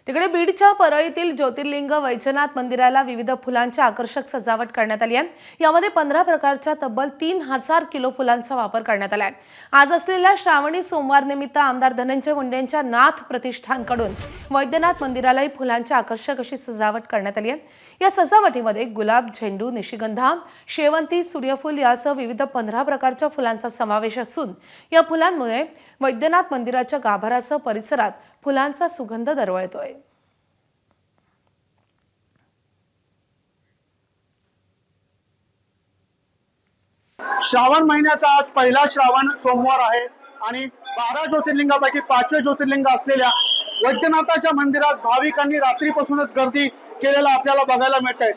तिकडे बीडच्या परळीतील ज्योतिर्लिंग वैजनाथ मंदिराला विविध फुलांची आकर्षक सजावट करण्यात आली आहे। यामध्ये 15 प्रकारच्या तब्बल 3000 किलो फुलांचा वापर करण्यात आला आहे। आज असलेल्या श्रावणी सोमवार निमित्त आमदार धनंजय मुंडेंच्या नाथ प्रतिष्ठानकडून वैद्यनाथ मंदिरालाही फुलांची आकर्षक अशी सजावट करण्यात आली आहे। या सजावटीमध्ये गुलाब, झेंडू, निशिगंधा, शेवंती, सूर्यफूल यासह विविध 15 प्रकारच्या फुलांचा समावेश असून या फुलांमुळे वैद्यनाथ मंदिराच्या गाभाऱ्यासह परिसरात फुलांचा सुगंध दरवळतोय। श्रावण महिन्याचा आज पहिला श्रावण सोमवार आहे आणि 12 ज्योतिर्लिंगापैकी 5वे ज्योतिर्लिंग असलेल्या वैद्यनाथाच्या मंदिरात भाविकांनी रात्रीपासूनच गर्दी केलेला आपल्याला बघायला मिळत आहे।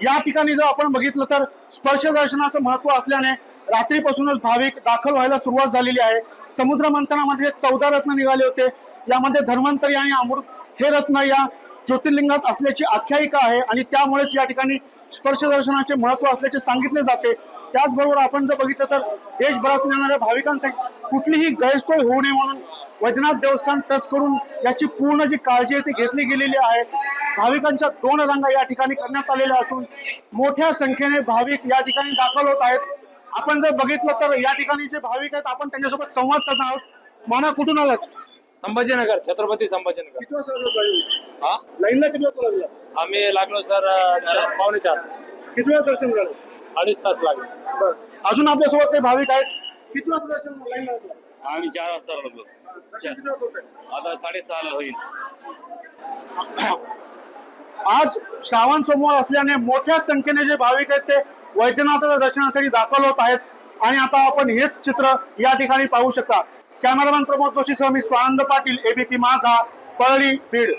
या ठिकाणी जर आपण बघितलं तर स्पर्श दर्शनाचं महत्व असल्याने रात्रीपासूनच भाविक दाखल व्हायला सुरुवात झालेली आहे। समुद्र मंथनामध्ये 14 रत्न निघाले होते। यामध्ये धन्वंतरी आणि अमृत हे रत्न या ज्योतिर्लिंगात असल्याची आख्यायिका आहे आणि त्यामुळेच या ठिकाणी स्पर्श दर्शनाचे महत्व असल्याचे सांगितले जाते। त्याचबरोबर आपण जर बघितलं तर देशभरातून येणाऱ्या भाविकांसाठी कुठलीही गैरसोय होऊ नये म्हणून वैद्यनाथ देवस्थान ट्रस्ट करून याची पूर्ण जी काळजी आहे ती घेतली गेलेली आहे। भाविकांच्या 2 रांगा या ठिकाणी करण्यात आलेल्या असून मोठ्या संख्येने भाविक या ठिकाणी दाखल होत आहेत। आपण जर बघितलं तर या ठिकाणी जे भाविक आहेत आपण त्यांच्यासोबत संवाद करणार आहोत। माना कुठून आलात? संभाजीनगर, छत्रपती संभाजीनगर। किती वाजता लागला? हा, लाईनला किती वाजता लागला? आम्ही लागलो सर 4:45. किती वेळा दर्शन झालं? 2.5 तास लागले। बरं, अजून आपल्यासोबत काही भाविक आहेत? किती वाजता दर्शन लाईन लागलं? आम्ही 4 वाजता लागलो। दर्शन किती वाजता होतंय? आता 6:30 होईल। आज श्रावण सोमवार असल्याने मोठ्या संख्येने जे भाविक आहेत ते वैद्यनाथाच्या दर्शनासाठी दाखल होत आहेत आणि आता आपण हेच चित्र या ठिकाणी पाहू शकता। कॅमेरामॅन प्रमोद जोशी सह मी स्वानंद पाटील, एबीपी माझा, परळी, बीड।